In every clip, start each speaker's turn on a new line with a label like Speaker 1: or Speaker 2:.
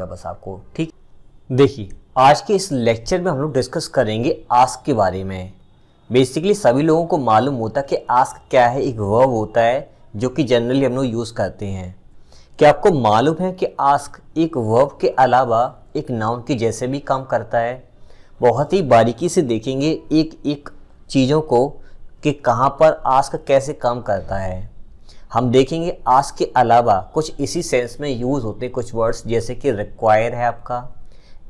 Speaker 1: मिलेगा बस आपको। ठीक, देखिए आज के इस लेक्चर में हम लोग डिस्कस करेंगे आस्क के बारे में। बेसिकली सभी लोगों को मालूम होता है कि आस्क क्या है, एक वर्ब होता है जो कि जनरली हम लोग यूज़ करते हैं। क्या आपको मालूम है कि आस्क एक वर्ब के अलावा एक नाउन के जैसे भी काम करता है? बहुत ही बारीकी से देखेंगे एक एक चीज़ों को कि कहाँ पर आस्क कैसे काम करता है। हम देखेंगे आस्क के अलावा कुछ इसी सेंस में यूज़ होते हैं कुछ वर्ड्स, जैसे कि रिक्वायर है आपका,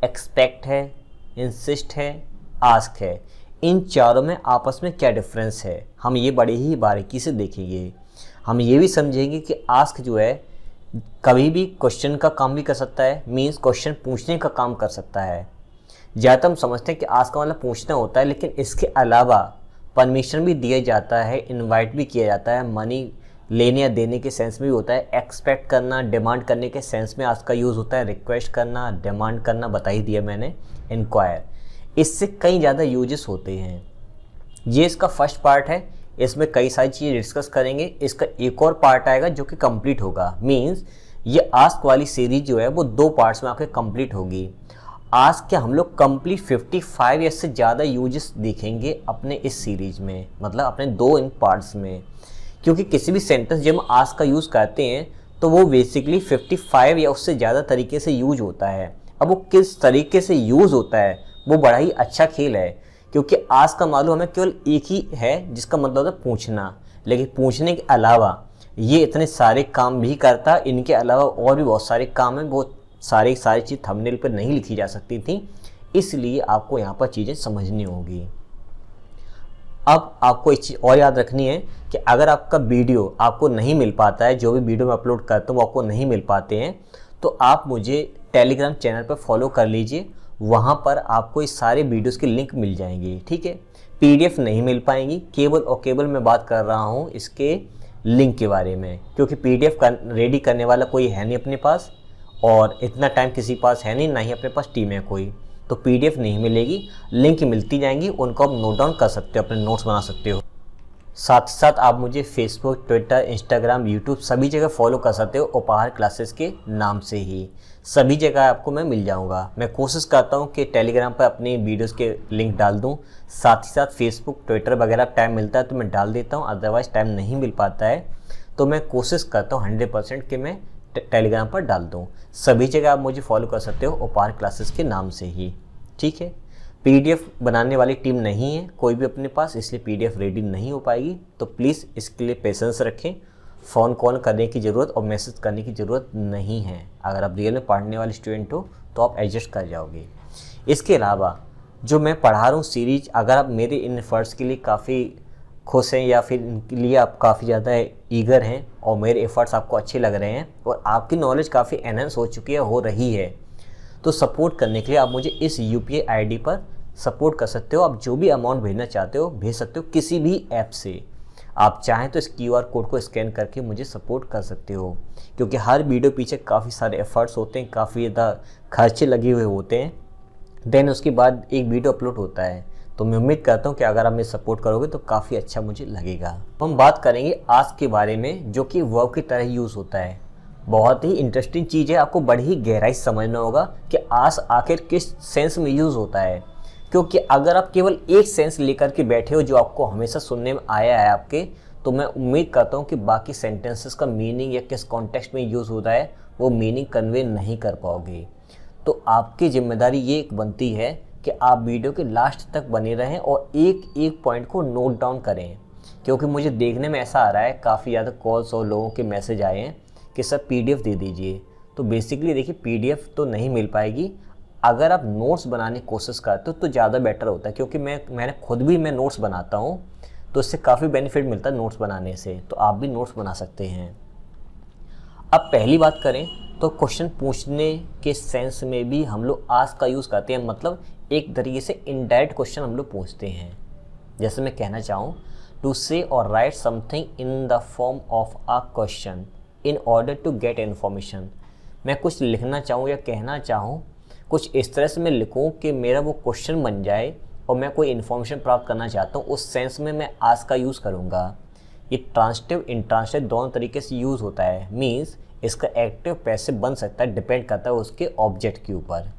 Speaker 1: एक्सपेक्ट है, इंसिस्ट है, आस्क है। इन चारों में आपस में क्या डिफरेंस है हम ये बड़े ही बारीकी से देखेंगे। हम ये भी समझेंगे कि आस्क जो है कभी भी क्वेश्चन का काम भी कर सकता है, मीन्स क्वेश्चन पूछने का काम कर सकता है। ज़्यादातर हम समझते हैं कि आस्क का मतलब पूछना होता है, लेकिन इसके अलावा परमिशन भी दिया जाता है, इनवाइट भी किया जाता है, मनी लेने या देने के सेंस में भी होता है, एक्सपेक्ट करना, डिमांड करने के सेंस में आस्क का यूज़ होता है, रिक्वेस्ट करना, डिमांड करना बता ही दिया मैंने, इंक्वायर, इससे कई ज़्यादा यूजेस होते हैं। ये इसका फर्स्ट पार्ट है, इसमें कई सारी चीज़ें डिस्कस करेंगे। इसका एक और पार्ट आएगा जो कि कंप्लीट होगा, मींस ये आस्क वाली सीरीज जो है वो 2 पार्ट्स में आपके कंप्लीट होगी। आस्क के हम लोग कंप्लीट 55 या से ज़्यादा यूजेस देखेंगे अपने इस सीरीज में, मतलब अपने 2 इन पार्ट्स में। क्योंकि किसी भी सेंटेंस जब हम आस्क का यूज़ करते हैं तो वो बेसिकली 55 या उससे ज़्यादा तरीके से यूज होता है। अब वो किस तरीके से यूज़ होता है वो बड़ा ही अच्छा खेल है, क्योंकि आस्क का मालूम हमें केवल एक ही है जिसका मतलब है पूछना, लेकिन पूछने के अलावा ये इतने सारे काम भी करता है। इनके अलावा और भी बहुत सारे काम हैं, बहुत सारी चीज़ थंबनेल पर नहीं लिखी जा सकती थी, इसलिए आपको यहाँ पर चीज़ें समझनी होगी। अब आपको एक चीज़ और याद रखनी है कि अगर आपका वीडियो आपको नहीं मिल पाता है, जो भी वीडियो मैं अपलोड करता हूँ वो आपको नहीं मिल पाते हैं, तो आप मुझे टेलीग्राम चैनल पर फॉलो कर लीजिए। वहाँ पर आपको इस सारे वीडियोस की लिंक मिल जाएंगी। ठीक है, पीडीएफ नहीं मिल पाएंगी, केवल और केवल मैं बात कर रहा हूँ इसके लिंक के बारे में, क्योंकि पीडीएफ रेडी करने वाला कोई है नहीं अपने पास, और इतना टाइम किसी पास है नहीं, ना ही अपने पास टीम है कोई, तो पीडीएफ नहीं मिलेगी, लिंक मिलती जाएंगी, उनको आप नोट डाउन कर सकते हो, अपने नोट्स बना सकते हो। साथ ही साथ आप मुझे फेसबुक, ट्विटर, इंस्टाग्राम, यूट्यूब सभी जगह फॉलो कर सकते हो उपहार क्लासेस के नाम से ही। सभी जगह आपको मैं मिल जाऊंगा। मैं कोशिश करता हूं कि टेलीग्राम पर अपनी वीडियोस के लिंक डाल दूं, साथ ही साथ फेसबुक, ट्विटर वगैरह टाइम मिलता है तो मैं डाल देता हूं, अदरवाइज़ टाइम नहीं मिल पाता है तो मैं कोशिश करता हूँ 100% कि मैं टेलीग्राम पर डाल दूँ। सभी जगह आप मुझे फॉलो कर सकते हो उपहार क्लासेस के नाम से ही। ठीक है, पीडीएफ बनाने वाली टीम नहीं है कोई भी अपने पास, इसलिए पीडीएफ रेडी नहीं हो पाएगी, तो प्लीज़ इसके लिए पेशेंस रखें। फ़ोन कॉल करने की ज़रूरत और मैसेज करने की ज़रूरत नहीं है। अगर आप रियल में पढ़ने वाले स्टूडेंट हो तो आप एडजस्ट कर जाओगे। इसके अलावा जो मैं पढ़ा रहा हूँ सीरीज, अगर आप मेरे इन एफर्ट्स के लिए काफ़ी खुश हैं या फिर इनके लिए आप काफ़ी ज़्यादा ईगर हैं और मेरे एफर्ट्स आपको अच्छे लग रहे हैं और आपकी नॉलेज काफ़ी एनहेंस हो चुकी है, हो रही है, तो सपोर्ट करने के लिए आप मुझे इस यूपीआई आईडी पर सपोर्ट कर सकते हो। आप जो भी अमाउंट भेजना चाहते हो भेज सकते हो किसी भी ऐप से। आप चाहें तो इस क्यूआर कोड को स्कैन करके मुझे सपोर्ट कर सकते हो, क्योंकि हर वीडियो पीछे काफ़ी सारे एफर्ट्स होते हैं, काफ़ी ज़्यादा खर्चे लगे हुए होते हैं, देन उसके बाद एक वीडियो अपलोड होता है। तो मैं उम्मीद करता हूँ कि अगर आप मुझे सपोर्ट करोगे तो काफ़ी अच्छा मुझे लगेगा। हम बात करेंगे आस्क के बारे में, जो कि वर्ब की तरह यूज़ होता है। बहुत ही इंटरेस्टिंग चीज़ है, आपको बड़ी ही गहराई से समझना होगा कि आस्क आखिर किस सेंस में यूज़ होता है, क्योंकि अगर आप केवल एक सेंस लेकर के बैठे हो जो आपको हमेशा सुनने में आया है आपके, तो मैं उम्मीद करता हूँ कि बाकी सेंटेंसेस का मीनिंग या किस कॉन्टेक्स्ट में यूज़ होता है वो मीनिंग कन्वे नहीं कर पाओगे। तो आपकी जिम्मेदारी ये एक बनती है कि आप वीडियो के लास्ट तक बने रहें और एक एक पॉइंट को नोट डाउन करें, क्योंकि मुझे देखने में ऐसा आ रहा है काफ़ी ज़्यादा कॉल्स और लोगों के मैसेज आए हैं कि सर पीडीएफ दे दीजिए। तो बेसिकली देखिए, पीडीएफ तो नहीं मिल पाएगी। अगर आप नोट्स बनाने की कोशिश करते हो तो ज़्यादा बेटर होता है, क्योंकि मैंने खुद भी नोट्स बनाता हूँ, तो इससे काफ़ी बेनिफिट मिलता है नोट्स बनाने से, तो आप भी नोट्स बना सकते हैं। अब पहली बात करें तो क्वेश्चन पूछने के सेंस में भी हम लोग आस्क का यूज़ करते हैं, मतलब एक तरीके से इनडायरेक्ट क्वेश्चन हम लोग पूछते हैं। जैसे मैं कहना चाहूँ, to say or write something in the form of a question in order to get information. मैं कुछ लिखना चाहूँ या कहना चाहूँ, कुछ इस तरह से मैं लिखूँ कि मेरा वो क्वेश्चन बन जाए और मैं कोई इन्फॉर्मेशन प्राप्त करना चाहता हूँ, उस सेंस में मैं आस्क का यूज़ करूँगा। ये ट्रांसिटिव, इंट्रांसिटिव दोनों तरीके से यूज़ होता है। मीन्स इसका एक्टिव पैसिव बन सकता है, डिपेंड करता है उसके ऑब्जेक्ट के ऊपर।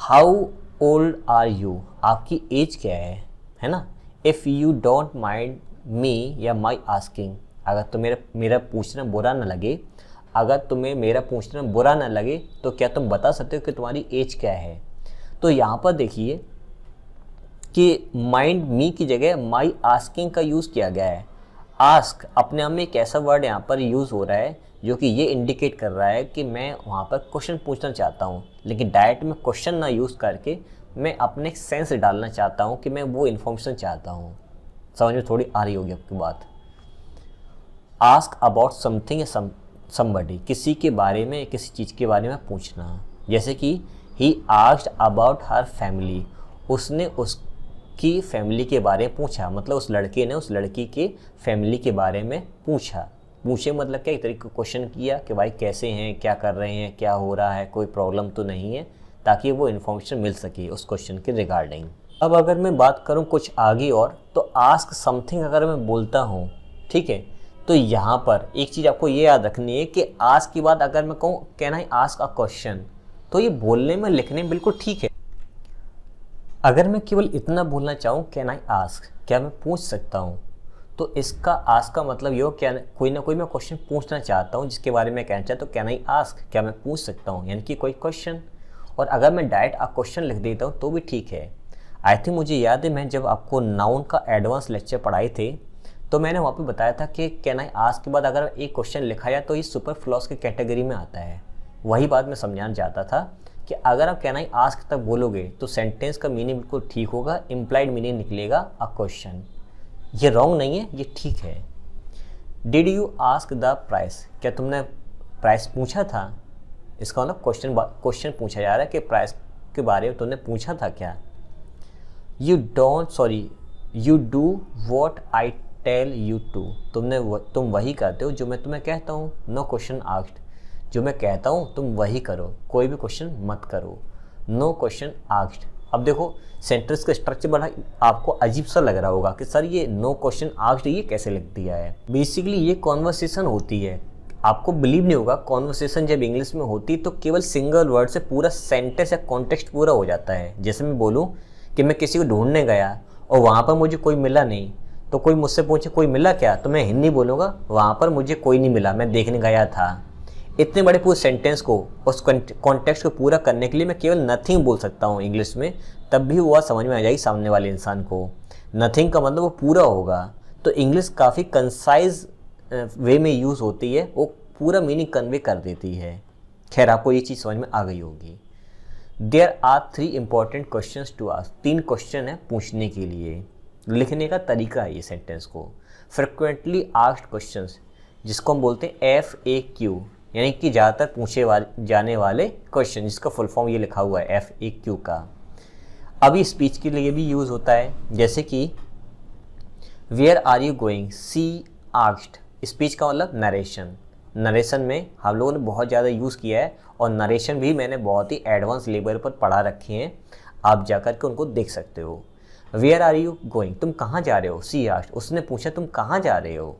Speaker 1: हाउ ओल्ड आर यू, आपकी एज क्या है ना। इफ़ यू डोंट माइंड मी या माई आस्किंग, अगर तो मेरा पूछना बुरा ना लगे, अगर तुम्हें मेरा पूछना बुरा ना लगे तो क्या तुम बता सकते हो कि तुम्हारी एज क्या है। तो यहाँ पर देखिए कि माइंड मी की जगह माई आस्किंग का यूज़ किया गया है। आस्क अपने आप में एक ऐसा वर्ड यहाँ पर यूज़ हो रहा है जो कि ये इंडिकेट कर रहा है कि मैं वहाँ पर क्वेश्चन पूछना चाहता हूँ, लेकिन डायरेक्ट में क्वेश्चन ना यूज़ करके मैं अपने सेंस डालना चाहता हूँ कि मैं वो इन्फॉर्मेशन चाहता हूँ। समझ में थोड़ी आ रही होगी आपकी बात। आस्क अबाउट समथिंग या समबडी, किसी के बारे में, किसी चीज़ के बारे में पूछना। जैसे कि he asked about her family, उसने उसकी फैमिली के बारे में पूछा, मतलब उस लड़के ने उस लड़की के फैमिली के बारे में पूछा। पूछे मतलब क्या, एक तरीके का क्वेश्चन किया कि भाई कैसे हैं, क्या कर रहे हैं, क्या हो रहा है, कोई प्रॉब्लम तो नहीं है, ताकि वो इन्फॉर्मेशन मिल सके उस क्वेश्चन के रिगार्डिंग। अब अगर मैं बात करूं कुछ आगे और, तो आस्क समथिंग अगर मैं बोलता हूं, ठीक है, तो यहाँ पर एक चीज़ आपको ये याद रखनी है कि आस्क की बात अगर मैं कहूँ can I ask a question, तो ये बोलने में लिखने में बिल्कुल ठीक है। अगर मैं केवल इतना बोलना चाहूँ कैन आई आस्क, क्या मैं पूछ सकता हूँ, तो इसका आस्क का मतलब ये हो क्या कोई ना कोई मैं क्वेश्चन पूछना चाहता हूँ जिसके बारे में कहना चाहता हूँ, कैन आई आस्क, क्या मैं पूछ सकता हूँ, यानी कि कोई क्वेश्चन। और अगर मैं डायरेक्ट अ क्वेश्चन लिख देता हूँ तो भी ठीक है। आई थिंक मुझे याद है मैं जब आपको नाउन का एडवांस लेक्चर पढ़ाए थे तो मैंने वहाँ पे बताया था कि कैन आई आस्क के बाद अगर एक क्वेश्चन लिखा जाए तो ये सुपर फ्लॉस की कैटेगरी में आता है। वही बात मैं समझाना चाहता था कि अगर आप कैन आई आस्क तक बोलोगे तो सेंटेंस का मीनिंग बिल्कुल ठीक होगा, इम्प्लाइड मीनिंग निकलेगा अ क्वेश्चन। ये रॉन्ग नहीं है, ये ठीक है। Did you ask the price, क्या तुमने प्राइस पूछा था, इसका मतलब क्वेश्चन पूछा जा रहा है कि प्राइस के बारे में तुमने पूछा था क्या। You do what I tell you to, तुम वही करते हो जो मैं तुम्हें कहता हूँ। नो क्वेश्चन आस्क्ड, जो मैं कहता हूँ तुम वही करो, कोई भी क्वेश्चन मत करो। No question asked. अब देखो सेंटेंस का स्ट्रक्चर बड़ा आपको अजीब सा लग रहा होगा कि सर ये नो क्वेश्चन आस्क्ड ये कैसे लिख दिया है। बेसिकली ये कॉन्वर्सेशन होती है, आपको बिलीव नहीं होगा, कॉन्वर्सेशन जब इंग्लिश में होती तो केवल सिंगल वर्ड से पूरा सेंटेंस या कॉन्टेक्स्ट पूरा हो जाता है। जैसे मैं बोलूँ कि मैं किसी को ढूंढने गया और वहाँ पर मुझे कोई मिला नहीं, तो कोई मुझसे पूछे कोई मिला क्या, तो मैं हिंदी बोलूँगा वहाँ पर मुझे कोई नहीं मिला, मैं देखने गया था। इतने बड़े पूरे सेंटेंस को, उस कॉन्टेक्स्ट को पूरा करने के लिए मैं केवल नथिंग बोल सकता हूँ इंग्लिश में, तब भी वो समझ में आ जाएगी सामने वाले इंसान को। नथिंग का मतलब वो पूरा होगा। तो इंग्लिश काफ़ी कंसाइज वे में यूज़ होती है, वो पूरा मीनिंग कन्वे कर देती है। खैर आपको ये चीज़ समझ में आ गई होगी। There are 3 important question to ask, 3 question है पूछने के लिए। लिखने का तरीका है ये सेंटेंस को। फ्रिक्वेंटली आस्क्ड क्वेश्चंस, जिसको हम बोलते हैं FAQ, यानी कि ज़्यादातर पूछे जाने वाले क्वेश्चन, जिसका फुल फॉर्म ये लिखा हुआ है FAQ का। अभी स्पीच के लिए भी यूज़ होता है, जैसे कि where are you going, she asked. Speech का मतलब नरेशन। नरेशन में हम लोगों ने बहुत ज़्यादा यूज़ किया है, और नरेशन भी मैंने बहुत ही एडवांस लेवल पर पढ़ा रखे हैं, आप जाकर के उनको देख सकते हो। वेयर आर यू गोइंग, तुम कहाँ जा रहे हो, सी आस्क्ड, उसने पूछा तुम कहाँ जा रहे हो।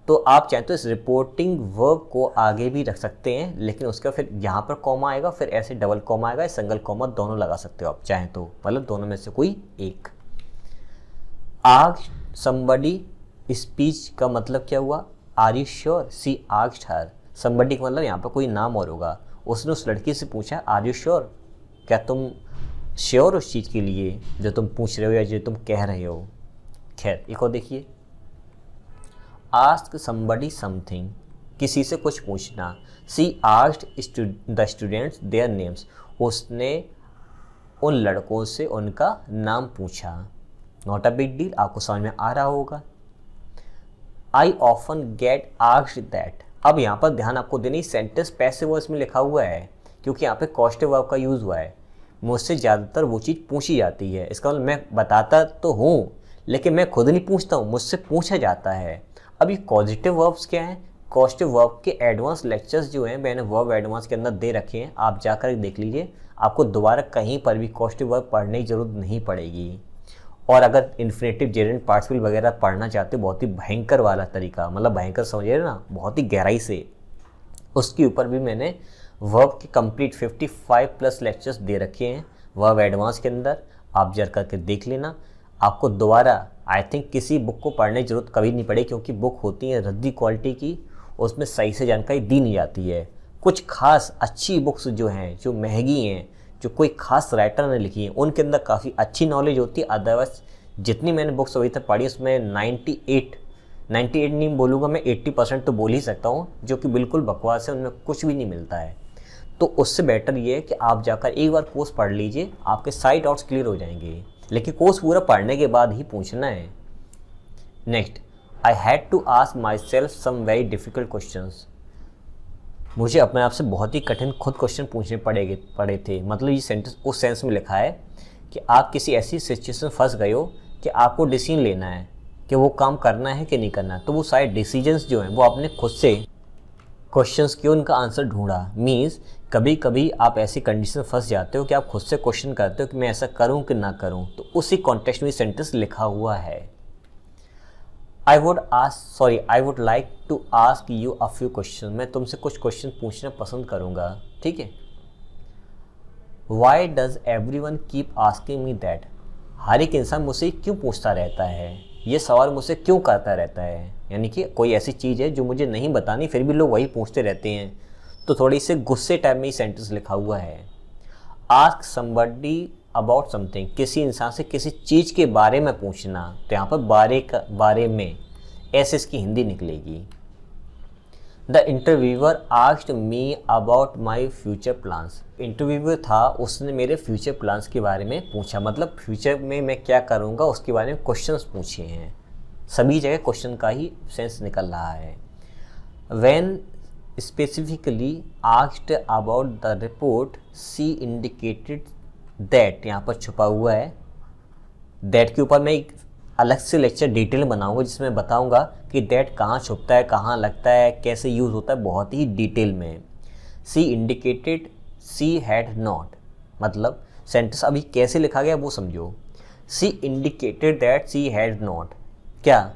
Speaker 1: तो आप चाहें तो इस रिपोर्टिंग वर्ब को आगे भी रख सकते हैं, लेकिन उसका फिर यहाँ पर कॉमा आएगा, फिर ऐसे डबल कॉमा आएगा, सिंगल कॉमा दोनों लगा सकते हो आप चाहें तो, मतलब दोनों में से कोई एक। आस्क्ड समबडी, स्पीच का मतलब क्या हुआ, are you sure, she asked her. Somebody का मतलब यहाँ पर कोई नाम और होगा, उसने उस लड़की से पूछा आर यू श्योर, क्या तुम श्योर उस चीज़ के लिए जो तुम पूछ रहे हो या जो तुम कह रहे हो। खैर एक और देखिए, आस्क समबडी समथिंग, किसी से कुछ पूछना। She asked the students their names, उसने उन लड़कों से उनका नाम पूछा। नॉट अ बिग डील, आपको समझ में आ रहा होगा। I often get asked that, अब यहाँ पर ध्यान आपको देनी, सेंटेंस पैसिव वॉइस में लिखा हुआ है क्योंकि यहाँ पे कॉस्टिव वर्ब का यूज़ हुआ है। मुझसे ज़्यादातर वो चीज़ पूछी जाती है, इसका मतलब मैं बताता तो हूँ लेकिन मैं खुद नहीं पूछता हूँ, मुझसे पूछा जाता है। अब ये पॉजिटिव वर्ब्स क्या हैं, पॉजिटिव वर्ब के एडवांस लेक्चर्स जो हैं मैंने वर्ब एडवांस के अंदर दे रखे हैं, आप जाकर देख लीजिए, आपको दोबारा कहीं पर भी पॉजिटिव वर्ब पढ़ने की जरूरत नहीं पड़ेगी। और अगर इन्फिनेटिव जेरेंट पार्टिसिपल वगैरह पढ़ना चाहते हो बहुत ही भयंकर वाला तरीका, मतलब भयंकर समझिए ना, बहुत ही गहराई से, उसके ऊपर भी मैंने वर्ब के कंप्लीट 55 प्लस लेक्चर्स दे रखे हैं वर्ब एडवांस के अंदर, आप जर करके देख लेना। आपको दोबारा आई थिंक किसी बुक को पढ़ने की जरूरत कभी नहीं पड़े, क्योंकि बुक होती है रद्दी क्वालिटी की, उसमें सही से जानकारी दी नहीं जाती है। कुछ खास अच्छी बुक्स जो हैं, जो महंगी हैं, जो कोई खास राइटर ने लिखी है, उनके अंदर काफ़ी अच्छी नॉलेज होती है। अदरवाइज जितनी मैंने बुक्स अभी तक पढ़ी उसमें 98 नहीं बोलूँगा मैं, 80% तो बोल ही सकता हूँ, जो कि बिल्कुल बकवास है, उनमें कुछ भी नहीं मिलता है। तो उससे बेटर ये है कि आप जाकर एक बार कोर्स पढ़ लीजिए, आपके सारे डाउट्स क्लियर हो जाएंगे। लेकिन कोर्स पूरा पढ़ने के बाद ही पूछना है। Next, I had to ask myself some very difficult questions. मुझे अपने आप से बहुत ही कठिन खुद क्वेश्चन पूछने पड़े थे। मतलब ये सेंटेंस उस सेंस में लिखा है कि आप किसी ऐसी सिचुएशन फंस गए हो कि आपको डिसीजन लेना है कि वो काम करना है कि नहीं करना है। तो वो सारे डिसीजंस जो हैं वो आपने खुद से क्वेश्चंस किए, उनका आंसर ढूंढा। मीन्स कभी कभी आप ऐसी कंडीशन फंस जाते हो कि आप खुद से क्वेश्चन करते हो कि मैं ऐसा करूं कि ना करूं, तो उसी कॉन्टेक्स्ट में सेंटेंस लिखा हुआ है। I would like to ask you a few question. मैं तुमसे कुछ क्वेश्चन पूछना पसंद करूंगा, ठीक है। Why does every one keep asking me that. हर एक इंसान मुझसे क्यों पूछता रहता है, ये सवाल मुझसे क्यों करता रहता है। यानी कि कोई ऐसी चीज़ है जो मुझे नहीं बतानी, फिर भी लोग वही पूछते रहते हैं। तो थोड़ी से गुस्से टाइप में ही सेंटेंस लिखा हुआ है। आस्क समबडी अबाउट समथिंग, किसी इंसान से किसी चीज़ के बारे में पूछना, तो यहाँ पर बारे में ऐसे इसकी हिंदी निकलेगी। The interviewer asked me about my future plans. Interviewer था, उसने मेरे फ्यूचर प्लान्स के बारे में पूछा, मतलब फ्यूचर में मैं क्या करूँगा उसके बारे में क्वेश्चंस पूछे हैं। सभी जगह क्वेश्चन का ही सेंस निकल रहा है। When specifically asked about the report she indicated that, यहाँ पर छुपा हुआ है। दैट के ऊपर मैं एक अलग से लेक्चर डिटेल बनाऊंगा, जिसमें बताऊंगा कि दैट कहाँ छुपता है, कहाँ लगता है, कैसे यूज़ होता है, बहुत ही डिटेल में। She indicated she had not, मतलब सेंटेंस अभी कैसे लिखा गया वो समझो। She indicated that she had not, क्या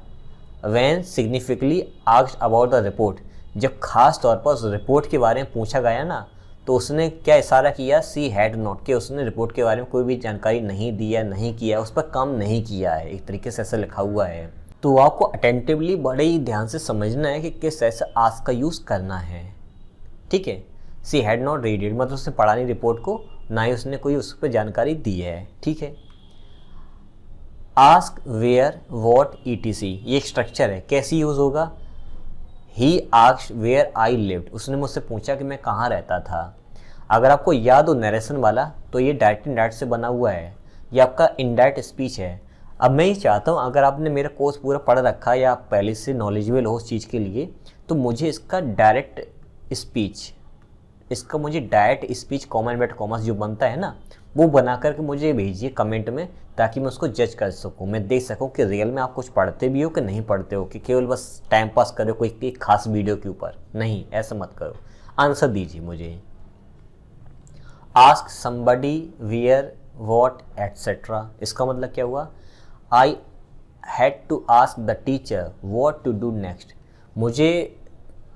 Speaker 1: when significantly asked about the report, जब खास तौर पर उस रिपोर्ट के बारे में पूछा गया ना, तो उसने क्या इशारा किया, सी हैड नॉट, कि उसने रिपोर्ट के बारे में कोई भी जानकारी नहीं दी है, नहीं किया, उस पर काम नहीं किया है, एक तरीके से ऐसा लिखा हुआ है। तो आपको अटेंटिवली बड़े ही ध्यान से समझना है कि किस ऐसे आस्क का यूज़ करना है, ठीक है। सी हैड नॉट रीड इट, मतलब उसने पढ़ा नहीं रिपोर्ट को, ना ही उसने कोई उस पर जानकारी दी है, ठीक है। आस्क वेयर वॉट ETC, ये एक स्ट्रक्चर है, कैसे यूज़ होगा। He asked where I lived, उसने मुझसे पूछा कि मैं कहाँ रहता था। अगर आपको याद हो नरेशन वाला, तो ये डायरेक्ट इनडायरेक्ट से बना हुआ है, ये आपका इनडायरेक्ट स्पीच है। अब मैं ये चाहता हूँ, अगर आपने मेरा कोर्स पूरा पढ़ रखा है या आप पहले से नॉलेजेबल हो उस चीज़ के लिए, तो मुझे इसका direct speech comma inverted commas जो बनता है ना, वो बना करके मुझे भेजिए कमेंट में, ताकि मैं उसको जज कर सकूं, मैं देख सकूं कि रियल में आप कुछ पढ़ते भी हो कि नहीं पढ़ते हो, कि केवल बस टाइम पास करो कोई एक खास वीडियो के ऊपर। नहीं, ऐसा मत करो, आंसर दीजिए मुझे। Ask somebody where what etcetera, इसका मतलब क्या हुआ। I had to ask the teacher what to do next, मुझे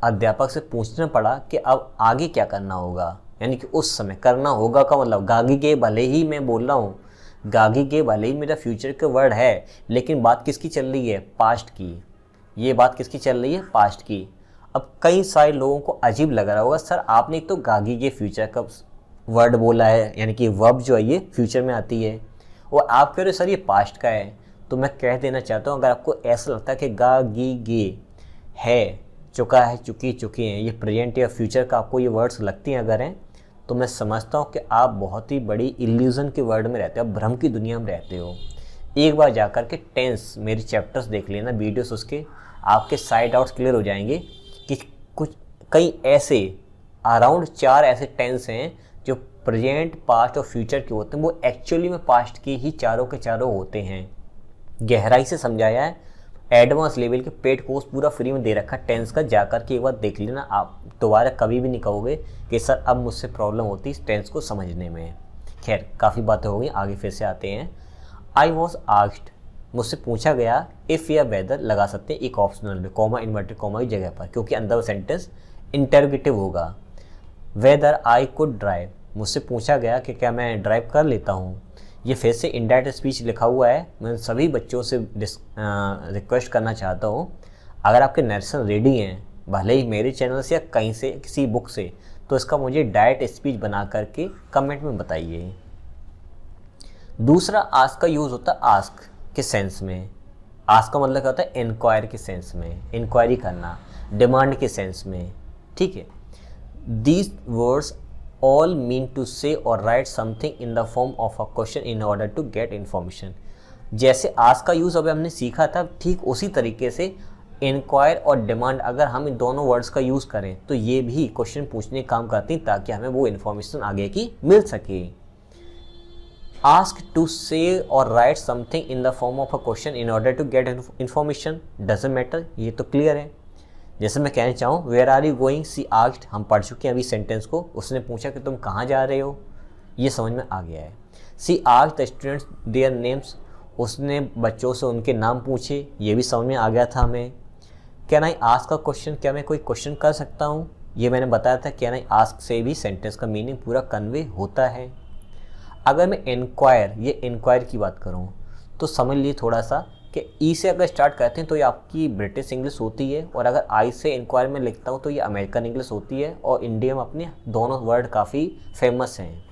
Speaker 1: अध्यापक से पूछना पड़ा कि अब आगे क्या करना होगा। यानी कि उस समय करना होगा का मतलब गागी के, भले ही मैं बोल रहा हूँ गागी के, भले ही मेरा फ्यूचर का वर्ड है, लेकिन बात किसकी चल रही है, पास्ट की। ये बात किसकी चल रही है, पास्ट की। अब कई सारे लोगों को अजीब लग रहा होगा, सर आपने तो गागी के फ्यूचर का वर्ड बोला है, यानी कि वर्ब जो है ये फ्यूचर में आती है, और आप कह रहे हो सर ये पास्ट का है। तो मैं कह देना चाहता हूँ, अगर आपको ऐसा लगता है कि गागी गे है, चुका है, चुकी, चुके हैं, ये प्रेजेंट या फ्यूचर का आपको ये वर्ड्स लगती हैं अगर हैं, तो मैं समझता हूँ कि आप बहुत ही बड़ी इल्यूज़न के वर्ल्ड में रहते हो, भ्रम की दुनिया में रहते हो। एक बार जाकर के टेंस मेरे चैप्टर्स देख लेना, वीडियोस उसके, आपके साइड आउट्स क्लियर हो जाएंगे कि कुछ कई ऐसे अराउंड 4 ऐसे टेंस हैं जो प्रेजेंट, पास्ट और फ्यूचर के होते हैं, वो एक्चुअली में पास्ट के ही चारों के चारों होते हैं। गहराई से समझाया है, एडवांस लेवल के पेड कोर्स पूरा फ्री में दे रखा है टेंस का, जाकर के एक बार देख लेना, आप दोबारा कभी भी नहीं कहोगे कि सर अब मुझसे प्रॉब्लम होती इस टेंस को समझने में। खैर काफ़ी बातें हो गई, आगे फिर से आते हैं। आई वॉज आस्क्ड, मुझसे पूछा गया, इफ़ या वेदर लगा सकते हैं एक ऑप्शनल में, कॉमा इन्वर्टेड कॉमा की जगह पर, क्योंकि अंदर सेंटेंस इंटरोगेटिव होगा। वेदर आई कुड ड्राइव, मुझसे पूछा गया कि क्या मैं ड्राइव कर लेता हूँ। ये फिर से इनडायरेक्ट स्पीच लिखा हुआ है। मैं सभी बच्चों से रिक्वेस्ट करना चाहता हूँ, अगर आपके नरेशन रेडी हैं, भले ही मेरे चैनल से या कहीं से किसी बुक से, तो इसका मुझे डायरेक्ट स्पीच बना करके कमेंट में बताइए। दूसरा आस्क का यूज़ होता है आस्क के सेंस में। आस्क का मतलब क्या होता है? इंक्वायर के सेंस में, इंक्वायरी करना, डिमांड के सेंस में, ठीक है। These words all mean to say or write something in the form of a question in order to get information। जैसे ask का यूज़ अभी हमने सीखा था, ठीक उसी तरीके से इंक्वायर और डिमांड अगर हम इन दोनों वर्ड्स का यूज़ करें तो ये भी क्वेश्चन पूछने का काम करती हैं, ताकि हमें वो इन्फॉर्मेशन आगे की मिल सके। Ask to say or write something in the form of a question in order to get information doesn't matter, ये तो क्लियर है। जैसे मैं कहना चाहूँ where are you going, she asked, हम पढ़ चुके हैं अभी सेंटेंस को, उसने पूछा कि तुम कहाँ जा रहे हो, ये समझ में आ गया है। She asked the students their names, उसने बच्चों से उनके नाम पूछे, ये भी समझ में आ गया था हमें। Can I ask a question, क्या मैं कोई क्वेश्चन कर सकता हूँ, ये मैंने बताया था। कैन आई आस्क से भी सेंटेंस का मीनिंग पूरा कन्वे होता है। अगर मैं इंक्वायर, ये इंक्वायर की बात करूँ तो समझ लिए थोड़ा सा कि ई से अगर स्टार्ट करते हैं तो ये आपकी ब्रिटिश इंग्लिश होती है, और अगर आई से इंक्वायर में लिखता हूँ तो ये अमेरिकन इंग्लिश होती है। और इंडिया में अपने दोनों वर्ड काफ़ी फेमस हैं।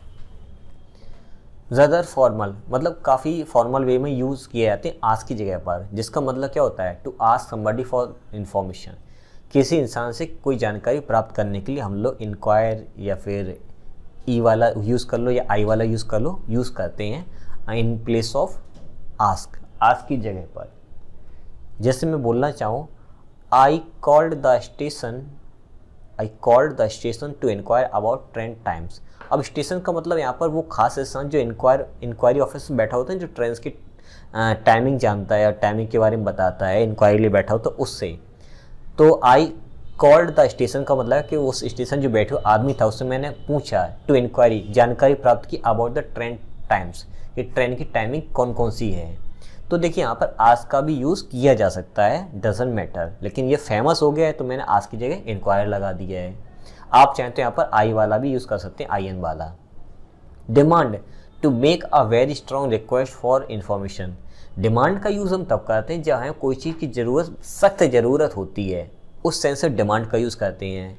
Speaker 1: ज़्यादा फॉर्मल, मतलब काफ़ी फॉर्मल वे में यूज़ किए जाते हैं आस्क की जगह पर, जिसका मतलब क्या होता है? To ask somebody for information, किसी इंसान से कोई जानकारी प्राप्त करने के लिए हम लोग इंक्वायर या फिर ई वाला यूज़ कर लो या आई वाला यूज़ कर लो, यूज़ करते हैं in place of ask, ask की जगह पर। जैसे मैं बोलना चाहूँ I called the station to enquire about train times. अब स्टेशन का मतलब यहाँ पर वो खास इंसान जो इंक्वायरी ऑफिस में बैठा होता है, जो ट्रेन की टाइमिंग जानता है और टाइमिंग के बारे में बताता है, इंक्वायरी लिए बैठा हो तो उससे। तो आई कॉल्ड द स्टेशन का मतलब है कि उस स्टेशन जो बैठे आदमी था उससे मैंने पूछा, टू इंक्वायरी, जानकारी प्राप्त की, अबाउट द ट्रेन टाइम्स, कि ट्रेन की टाइमिंग कौन कौन सी है। तो देखिए यहाँ पर आस्क का भी यूज़ किया जा सकता है, डजंट मैटर, लेकिन ये फेमस हो गया है तो मैंने आस्क की जगह इंक्वायर लगा दिया है। आप चाहें तो यहाँ पर आई वाला भी यूज़ कर सकते हैं, आई एन वाला। Demand, to make a very strong request for information. Demand का यूज़ हम तब करते हैं जब हमें कोई चीज़ की ज़रूरत, सख्त ज़रूरत होती है, उस सेंस से डिमांड का यूज़ करते हैं।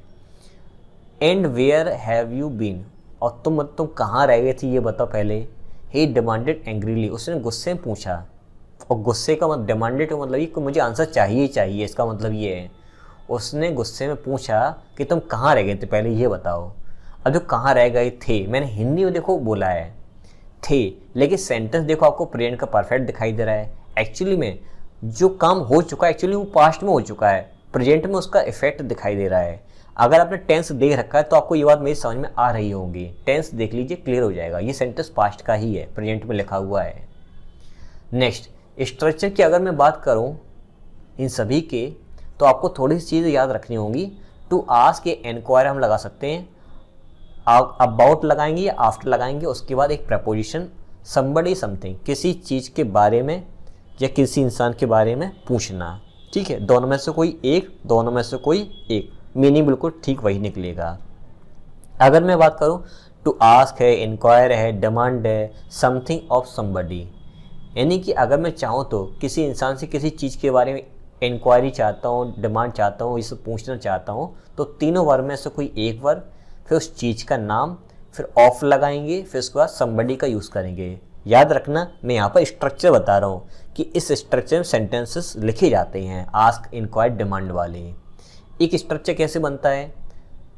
Speaker 1: And where have you been, और तुम कहाँ रह गए थे ये बताओ पहले। ही डिमांडेड एंग्रीली, उसने गुस्से में पूछा, और गुस्से का मतलब डिमांडेड का मतलब ये कि मुझे आंसर चाहिए ही चाहिए, इसका मतलब ये है। उसने गुस्से में पूछा कि तुम कहाँ रह गए थे पहले ये बताओ। अब जो कहाँ रह गए थे, मैंने हिंदी में देखो बोला है थे, लेकिन सेंटेंस देखो आपको प्रेजेंट का परफेक्ट दिखाई दे रहा है। एक्चुअली में जो काम हो चुका है एक्चुअली वो पास्ट में हो चुका है, प्रेजेंट में उसका इफेक्ट दिखाई दे रहा है। अगर आपने टेंस देख रखा है तो आपको ये बात मेरी समझ में आ रही होंगी। टेंस देख लीजिए, क्लियर हो जाएगा। ये सेंटेंस पास्ट का ही है, प्रेजेंट में लिखा हुआ है। नेक्स्ट, स्ट्रक्चर की अगर मैं बात करूं इन सभी के, तो आपको थोड़ी सी चीज़ें याद रखनी होंगी। टू आस्क, ये एनक्वायर हम लगा सकते हैं, अबाउट लगाएंगे या आफ्टर लगाएंगे, उसके बाद एक प्रपोजिशन, समबडी समथिंग, किसी चीज़ के बारे में या किसी इंसान के बारे में पूछना, ठीक है। दोनों में से कोई एक, दोनों में से कोई एक, मीनिंग बिल्कुल ठीक वही निकलेगा। अगर मैं बात करूं, टू आस्क है, इंक्वायर है, डिमांड है, समथिंग ऑफ समबडी, यानी कि अगर मैं चाहूँ तो किसी इंसान से किसी चीज़ के बारे में इंक्वायरी चाहता हूँ, डिमांड चाहता हूँ, इसे पूछना चाहता हूँ, तो तीनों वर्ड में से कोई एक वर्ड, फिर उस चीज़ का नाम, फिर ऑफ लगाएंगे, फिर उसके बाद समबडी का यूज़ करेंगे। याद रखना, मैं यहाँ पर स्ट्रक्चर बता रहा हूँ कि इस स्ट्रक्चर में सेंटेंसेस लिखे जाते हैं आस्क, इंक्वायर, डिमांड वाले। एक स्ट्रक्चर कैसे बनता है?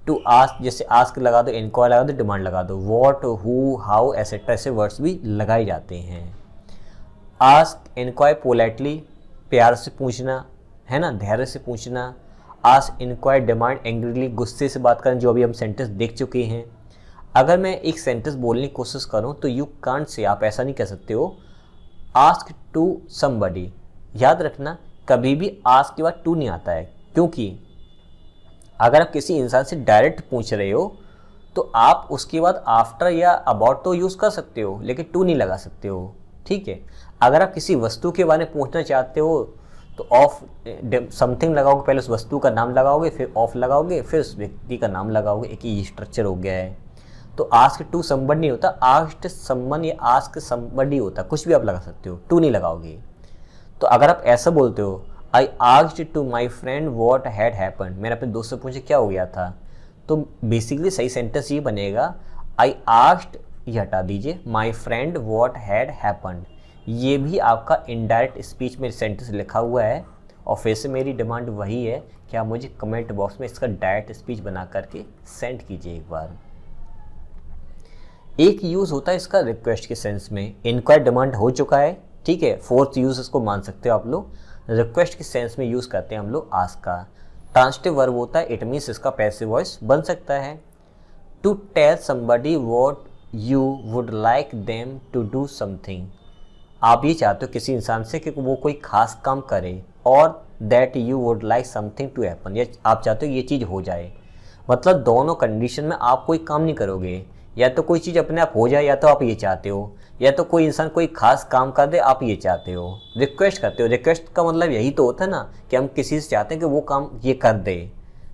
Speaker 1: टू आस्क, जैसे आस्क लगा दो, इंक्वायर लगा दो, डिमांड लगा दो, व्हाट, हु, हाउ, एसेट्रा, ऐसे वर्ड्स भी लगाए जाते हैं। आस्क, इंक्वायर पोलाइटली, प्यार से पूछना है ना, धैर्य से पूछना। आस्क, इंक्वायर, डिमांड, एंग्रीली, गुस्से से बात करें, जो अभी हम सेंटेंस देख चुके हैं। अगर मैं एक सेंटेंस बोलने की कोशिश करूं तो यू कांट से, आप ऐसा नहीं कह सकते हो आस्क टू समबडी। याद रखना, कभी भी आस्क के बाद टू नहीं आता है, क्योंकि अगर आप किसी इंसान से डायरेक्ट पूछ रहे हो तो आप उसके बाद आफ्टर या अबाउट तो यूज़ कर सकते हो, लेकिन टू नहीं लगा सकते हो, ठीक है। अगर आप किसी वस्तु के बारे में पूछना चाहते हो तो ऑफ समथिंग लगाओगे, पहले उस वस्तु का नाम लगाओगे, फिर ऑफ लगाओगे, फिर उस व्यक्ति का नाम लगाओगे। एक ही स्ट्रक्चर हो गया है। तो आस्क टू समबडी नहीं होता, आस्क्ड समवन या आस्क समबडी होता, कुछ भी आप लगा सकते हो, टू नहीं लगाओगे। तो अगर आप ऐसा बोलते हो, I asked to my friend what had happened, मैंने अपने दोस्त से पूछा क्या हो गया था, तो बेसिकली सही सेंटेंस ये बनेगा, आई आस्क्ड, ये हटा दीजिए, माई फ्रेंड वॉट हैड हैपन्ड। ये भी आपका इनडायरेक्ट स्पीच में सेंटेंस लिखा हुआ है, और फिर से मेरी डिमांड वही है कि आप मुझे कमेंट बॉक्स में इसका डायरेक्ट स्पीच बना करके सेंड कीजिए एक बार। एक यूज़ होता है इसका रिक्वेस्ट के सेंस में, इनक्वायर डिमांड हो चुका है, ठीक है। फोर्थ यूज़ इसको मान सकते हो आप लोग, रिक्वेस्ट के सेंस में यूज़ करते हैं हम लोग आस्क का। ट्रांसिटिव वर्ब होता है, इट मीन्स इसका पैसिव वॉइस बन सकता है। To tell somebody what you would like them to do something, आप ये चाहते हो किसी इंसान से कि वो कोई खास काम करे, और that you would like something to happen, या आप चाहते हो ये चीज़ हो जाए। मतलब दोनों कंडीशन में आप कोई काम नहीं करोगे, या तो कोई चीज़ अपने आप हो जाए, या तो आप ये चाहते हो, या तो कोई इंसान कोई खास काम कर दे, आप ये चाहते हो। रिक्वेस्ट करते हो, रिक्वेस्ट का मतलब यही तो होता है ना कि हम किसी से चाहते हैं कि वो काम ये कर दे।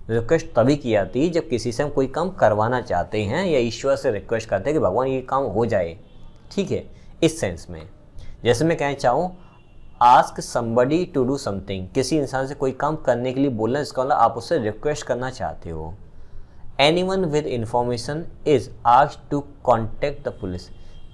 Speaker 1: रिक्वेस्ट तभी की जाती है जब किसी से हम कोई काम करवाना चाहते हैं, या ईश्वर से रिक्वेस्ट करते हैं कि भगवान ये काम हो जाए, ठीक है। इस सेंस में जैसे मैं कहना चाहूँ, ask somebody to do something, किसी इंसान से कोई काम करने के लिए बोलना, इसका मतलब आप उससे रिक्वेस्ट करना चाहते हो। Anyone with information is asked to contact the police,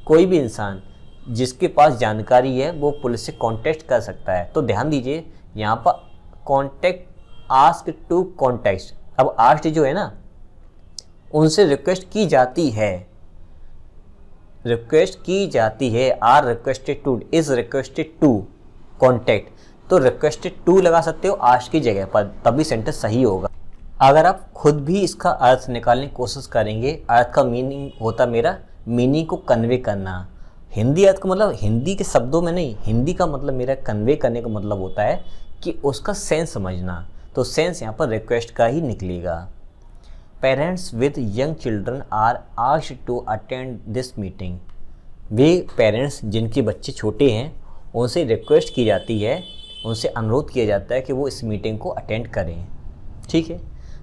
Speaker 1: कोई भी इंसान जिसके पास जानकारी है वो पुलिस से कॉन्टेक्ट कर सकता है। तो ध्यान दीजिए यहाँ पर कॉन्टेक्ट, आस्क टू कॉन्टेक्ट, अब आस्क्ड जो है ना, उनसे रिक्वेस्ट की जाती है, रिक्वेस्ट की जाती है, are requested to, is requested to contact, तो रिक्वेस्टेड टू लगा सकते हो आस्क की जगह पर, तभी सेंटेंस सही होगा। अगर आप खुद भी इसका अर्थ निकालने की कोशिश करेंगे, अर्थ का मीनिंग होता मेरा मीनिंग को कन्वे करना, हिंदी अर्थ का मतलब हिंदी के शब्दों में नहीं, हिंदी का मतलब मेरा कन्वे करने का मतलब होता है कि उसका सेंस समझना, तो सेंस यहाँ पर रिक्वेस्ट का ही निकलेगा। Parents with young children are asked to attend this meeting, वे पेरेंट्स जिनके बच्चे छोटे हैं उनसे रिक्वेस्ट की जाती है, उनसे अनुरोध किया जाता है कि वो इस मीटिंग को अटेंड करें, ठीक है।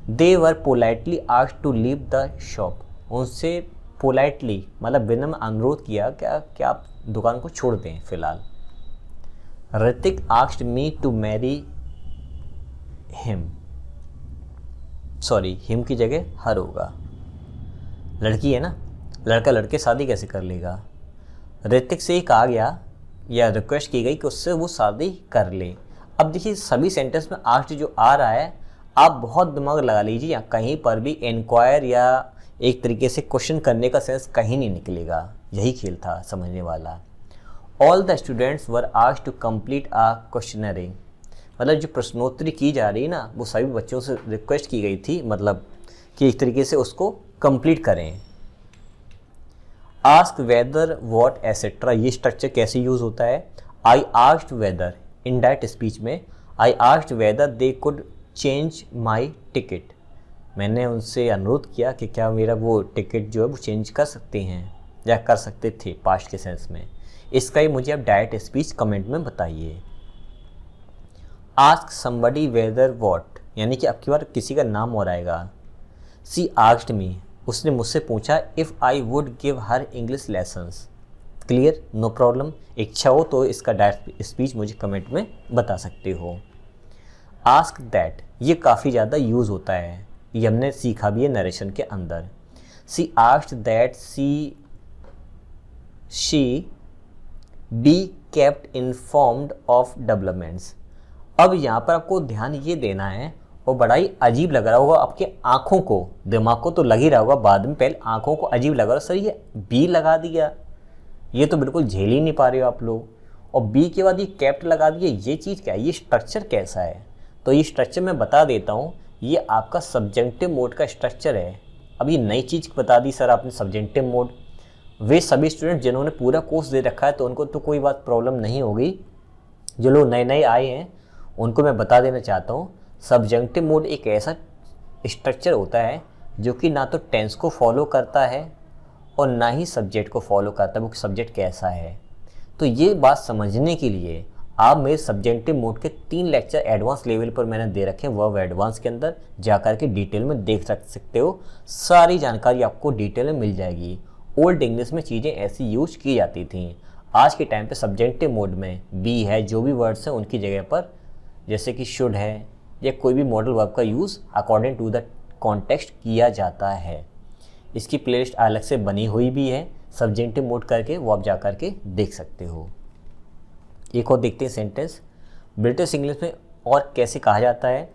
Speaker 1: They were politely asked to leave the shop, उनसे पोलाइटली मतलब विनम्र अनुरोध किया क्या आप दुकान को छोड़ दें फिलहाल। Hrithik asked me to marry him, sorry him की जगह हर होगा, लड़की है ना, लड़का लड़के शादी कैसे कर लेगा। ऋतिक से ही कहा गया या रिक्वेस्ट की गई कि उससे वो शादी कर ले। अब देखिए सभी सेंटेंस में आस्क्ड जो आ रहा है, आप बहुत दिमाग लगा लीजिए, या कहीं पर भी इंक्वायर या एक तरीके से क्वेश्चन करने का सेंस कहीं नहीं निकलेगा, यही खेल था समझने वाला। All the students were asked to complete a questionnaire, मतलब जो प्रश्नोत्तरी की जा रही है ना, वो सभी बच्चों से रिक्वेस्ट की गई थी, मतलब कि एक तरीके से उसको कंप्लीट करें। आस्क वेदर वॉट एसेट्रा, ये स्ट्रक्चर कैसे यूज़ होता है। I asked whether, indirect speech में I asked whether they could change my ticket, मैंने उनसे अनुरोध किया कि क्या मेरा वो टिकट जो है वो चेंज कर सकते हैं या कर सकते थे पास्ट के सेंस में। इसका ही मुझे आप डायरेक्ट स्पीच कमेंट में बताइए। आस्क समबडी वेदर वॉट, यानी कि अब की बार किसी का नाम और आएगा। सी आस्क्ड मी, उसने मुझसे पूछा if I would give her English lessons. Clear, no problem, इच्छा हो तो इसका डायरेक्ट स्पीच मुझे कमेंट में बता सकते हो। आस्क दैट, ये काफ़ी ज़्यादा यूज़ होता है, ये हमने सीखा भी है नरेशन के अंदर। She asked that she be kept informed of developments. अब यहाँ पर आपको ध्यान ये देना है, और बड़ा ही अजीब लग रहा होगा आपके आँखों को, दिमाग को तो लग ही रहा होगा, बाद में पहले आँखों को अजीब लग रहा, सर ये बी लगा दिया, ये तो बिल्कुल झेल ही नहीं पा रहे हो आप लोग, और बी के बाद ये कैप्ट लगा दिया, ये चीज़ क्या है, ये स्ट्रक्चर कैसा है। तो ये स्ट्रक्चर मैं बता देता हूँ, ये आपका सब्जेक्टिव मोड का स्ट्रक्चर है। अब ये नई चीज़ बता दी सर आपने, सब्जेक्टिव मोड। वे सभी स्टूडेंट जिन्होंने पूरा कोर्स दे रखा है तो उनको तो कोई बात प्रॉब्लम नहीं होगी, जो लोग नए नए आए हैं उनको मैं बता देना चाहता हूँ, सब्जेक्टिव मोड एक ऐसा स्ट्रक्चर होता है जो कि ना तो टेंस को फॉलो करता है और ना ही सब्जेक्ट को फॉलो करता है, वो सब्जेक्ट कैसा है। तो ये बात समझने के लिए आप मेरे सब्जेक्टिव मोड के 3 लेक्चर एडवांस लेवल पर मैंने दे रखे हैं वर्ब एडवांस के अंदर, जाकर के डिटेल में देख सकते हो। सारी जानकारी आपको डिटेल में मिल जाएगी। ओल्ड इंग्लिश में चीज़ें ऐसी यूज की जाती थी। आज के टाइम पे सब्जेक्टिव मोड में बी है, जो भी वर्ड्स हैं उनकी जगह पर जैसे कि शुड है या कोई भी मॉडल वर्ब का use according to the context किया जाता है। इसकी प्लेलिस्ट अलग से बनी हुई भी है सब्जेक्टिव मोड करके, वो आप जा कर के देख सकते हो। एक और देखते हैं सेंटेंस ब्रिटिश इंग्लिश में और कैसे कहा जाता है।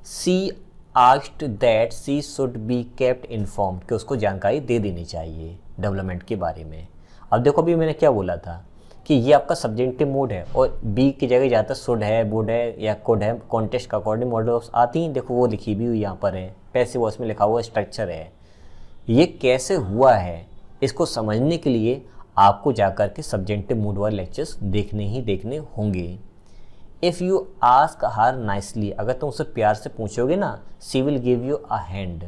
Speaker 1: She asked that she should be kept informed, कि उसको जानकारी दे देनी चाहिए डेवलपमेंट के बारे में। अब देखो अभी मैंने क्या बोला था कि ये आपका सब्जेक्टिव मोड है और बी की जगह ज़्यादातर शुड है, वुड है या कुड है, कॉन्टेक्स्ट का अकॉर्डिंग मॉडल वर्ब्स आती हैं। देखो वो लिखी भी हुई यहाँ पर है, पैसिव वॉइस में लिखा हुआ स्ट्रक्चर है। ये कैसे हुआ है इसको समझने के लिए आपको जाकर के सब्जेक्टिव मूड वाले लेक्चर्स देखने होंगे। If you ask her nicely, अगर तुम उससे प्यार से पूछोगे ना, she will give you a hand,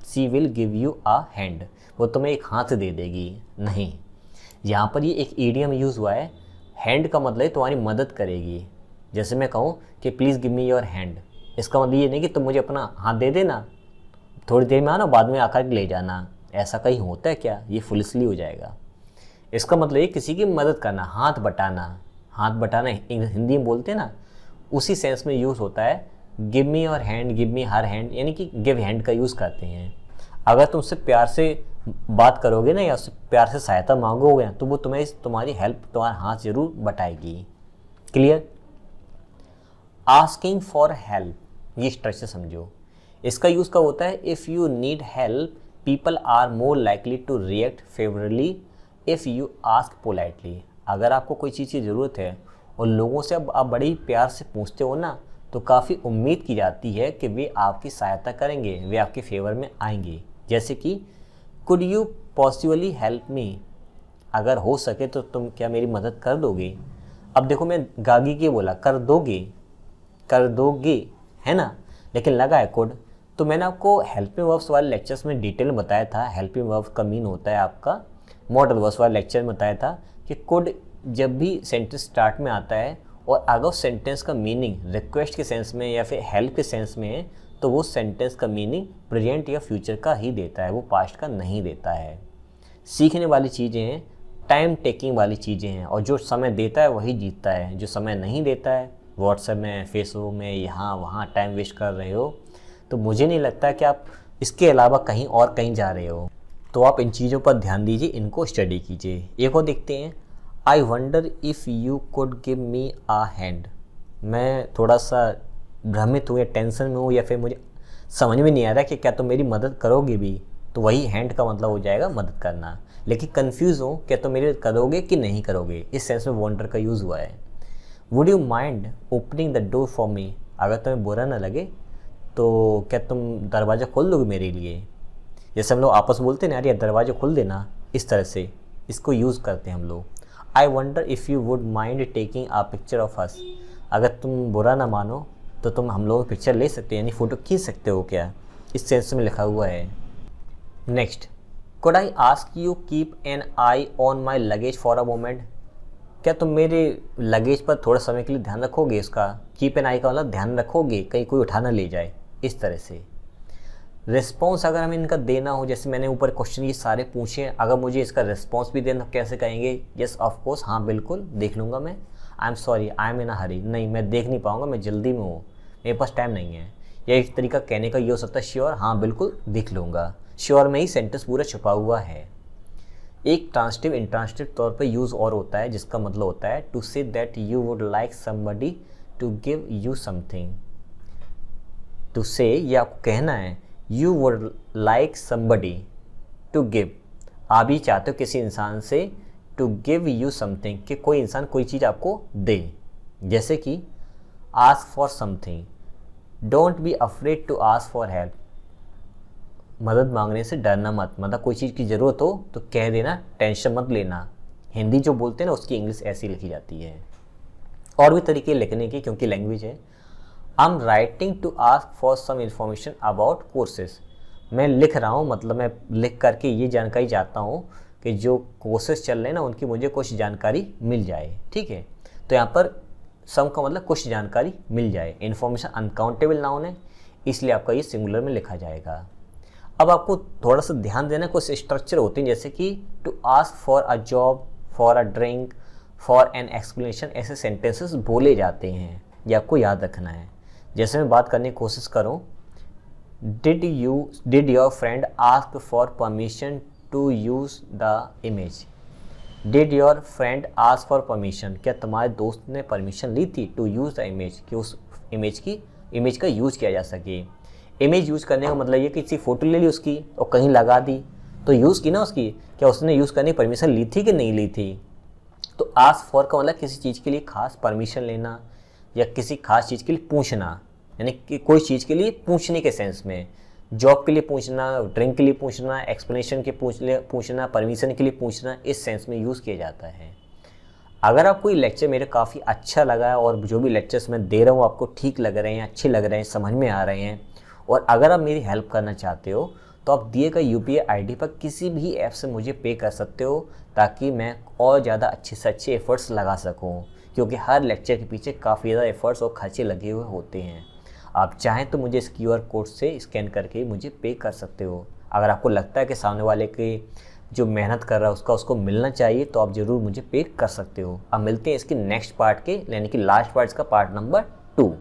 Speaker 1: she will give you a hand, वो तुम्हें एक हाथ दे देगी। नहीं, यहाँ पर ये एक ईडियम यूज़ हुआ है। हैंड का मतलब है तुम्हारी मदद करेगी। जैसे मैं कहूँ कि please give me your hand, इसका मतलब ये नहीं कि तुम मुझे अपना हाथ दे देना, थोड़ी देर में आना बाद में आकर ले जाना। ऐसा कहीं होता है क्या? ये फुलिसली हो जाएगा। इसका मतलब ये किसी की मदद करना, हाथ बटाना। हाथ बटाना हिंदी में बोलते हैं ना, उसी सेंस में यूज़ होता है। Give me your hand, give me her hand, यानी कि गिव हैंड का यूज़ करते हैं। अगर तुम उससे प्यार से बात करोगे ना या उससे प्यार से सहायता मांगोगे तो वो तुम्हारी हेल्प, तुम्हारा हाथ जरूर बटाएगी। क्लियर? आस्किंग फॉर हेल्प, ये स्ट्रक्चर समझो। इसका यूज़ कब होता है? If you need help people are more likely to react favourably if you ask politely. अगर आपको कोई चीज़ की ज़रूरत है और लोगों से आप बड़े ही प्यार से पूछते हो ना, तो काफ़ी उम्मीद की जाती है कि वे आपकी सहायता करेंगे, वे आपके फेवर में आएंगे। जैसे कि could you possibly help me, अगर हो सके तो तुम क्या मेरी मदद कर दोगे। अब देखो मैं गागी के बोला कर दोगे है ना, लेकिन लगा है कुड। तो मैंने आपको हेल्पिंग वर्ब्स वाले लेक्चर्स में डिटेल में बताया था। हेल्पिंग वर्ब्स का मीन होता है आपका मॉडल वर्ब्स वाले लेक्चर में बताया था कि कुड जब भी सेंटेंस स्टार्ट में आता है और अगर उस सेंटेंस का मीनिंग रिक्वेस्ट के सेंस में या फिर हेल्प के सेंस में है, तो वो सेंटेंस का मीनिंग प्रेजेंट या फ्यूचर का ही देता है, वो पास्ट का नहीं देता है। सीखने वाली चीज़ें हैं, टाइम टेकिंग वाली चीज़ें हैं, और जो समय देता है वही जीतता है। जो समय नहीं देता है, व्हाट्सएप में, फेसबुक में, यहाँ वहाँ टाइम वेस्ट कर रहे हो, तो मुझे नहीं लगता कि आप इसके अलावा कहीं और कहीं जा रहे हो। तो आप इन चीज़ों पर ध्यान दीजिए, इनको स्टडी कीजिए। एक और देखते हैं, I wonder if you could give me a hand. मैं थोड़ा सा भ्रमित हूँ या टेंशन में हूँ या फिर मुझे समझ में नहीं आ रहा कि क्या तुम मेरी मदद करोगे भी, तो वही हैंड का मतलब हो जाएगा मदद करना। लेकिन कन्फ्यूज़ हूँ क्या तुम मेरी करोगे कि नहीं करोगे, इस सेंस में वंडर का यूज़ हुआ है। Would you mind opening the door for me, अगर तुम्हें बुरा ना लगे तो क्या तुम दरवाज़ा खोल दोगे मेरे लिए। जैसे हम लोग आपस में बोलते हैं ना, यार ये दरवाज़ा खोल देना, इस तरह से इसको यूज़ करते हैं हम लोग। I wonder if you would mind taking a picture of us, अगर तुम बुरा ना मानो तो तुम हम लोग पिक्चर ले सकते हो, यानी फ़ोटो खींच सकते हो क्या, इस सेंस में लिखा हुआ है। Next, could I ask you keep an I on my luggage for a moment, क्या तुम मेरे लगेज पर थोड़ा समय के लिए ध्यान रखोगे। इसका कीप एन आई का मतलब ध्यान रखोगे, कहीं कोई उठा ना ले जाए, इस तरह से। रिस्पॉन्स अगर हमें इनका देना हो, जैसे मैंने ऊपर क्वेश्चन ये सारे पूछे, अगर मुझे इसका रिस्पॉन्स भी देना, कैसे कहेंगे। यस ऑफ कोर्स, हाँ बिल्कुल देख लूँगा मैं। I am sorry, I am in a hurry, नहीं मैं देख नहीं पाऊँगा, मैं जल्दी में हूँ, मेरे पास टाइम नहीं है। या एक तरीका कहने का ये हो सकता है, श्योर, हाँ बिल्कुल देख लूँगा। श्योर में ही सेंटेंस पूरा छुपा हुआ है। एक ट्रांसिटिव इंट्रांसिटिव तौर पे यूज़ और होता है, जिसका मतलब होता है to say that you would like somebody to give you something. To say, ये आपको कहना है, you would like somebody to give, आप ही चाहते हो किसी इंसान से टू गिव यू समथिंग, कि कोई इंसान कोई चीज़ आपको दे। जैसे कि ask for something, don't be afraid to ask for help, मदद मांगने से डरना मत, मतलब कोई चीज़ की ज़रूरत हो तो कह देना, टेंशन मत लेना। हिंदी जो बोलते हैं ना, उसकी इंग्लिश ऐसी लिखी जाती है। और भी तरीके लिखने के, क्योंकि लैंग्वेज है। I am writing to ask for some information about courses, मैं लिख रहा हूँ, मतलब मैं लिख करके ये जानकारी चाहता हूँ कि जो कोर्सेज चल रहे हैं ना, उनकी मुझे कुछ जानकारी मिल जाए। ठीक है, तो यहाँ पर सम का मतलब कुछ जानकारी मिल जाए। इन्फॉर्मेशन अनकाउंटेबल नाउन है, इसलिए आपका ये सिंगुलर में लिखा जाएगा। अब आपको थोड़ा सा ध्यान देना, कुछ स्ट्रक्चर होते हैं जैसे कि to ask for a job, for a drink, for an explanation, ऐसे सेंटेंसेस बोले जाते हैं, ये आपको याद रखना है। जैसे मैं बात करने की कोशिश करूँ, did your friend ask for permission to use the image. Did your friend ask for permission, क्या तुम्हारे दोस्त ने परमिशन ली थी टू यूज़ द इमेज, कि उस इमेज का यूज़ किया जा सके। इमेज यूज़ करने का मतलब ये कि किसी फ़ोटो ले ली उसकी और कहीं लगा दी तो यूज़ की ना उसकी, क्या उसने यूज़ करने की परमिशन ली थी कि नहीं ली थी। तो आस्क फॉर का मतलब किसी चीज़ के लिए खास परमिशन लेना या किसी खास चीज़ के लिए पूछना, यानी कि कोई चीज़ के लिए पूछने के सेंस में। जॉब के लिए पूछना, ड्रिंक के लिए पूछना, एक्सप्लेनेशन के पूछना, परमिशन के लिए पूछना, इस सेंस में यूज़ किया जाता है। अगर आपको ये लेक्चर मेरे काफ़ी अच्छा लगा है और जो भी लेक्चर्स मैं दे रहा हूँ आपको ठीक लग रहे हैं, अच्छे लग रहे हैं, समझ में आ रहे हैं, और अगर आप मेरी हेल्प करना चाहते हो तो आप दिए गए UPI ID पर किसी भी ऐप से मुझे पे कर सकते हो, ताकि मैं और ज़्यादा अच्छे से अच्छे एफ़र्ट्स लगा सकूँ, क्योंकि हर लेक्चर के पीछे काफ़ी ज़्यादा एफ़र्ट्स और खर्चे लगे हुए होते हैं। आप चाहें तो मुझे इस QR कोड से स्कैन करके मुझे पे कर सकते हो। अगर आपको लगता है कि सामने वाले के जो मेहनत कर रहा है उसको मिलना चाहिए, तो आप ज़रूर मुझे पे कर सकते हो। अब मिलते हैं इसकी नेक्स्ट पार्ट के, यानी कि लास्ट पार्ट, इसका पार्ट नंबर 2।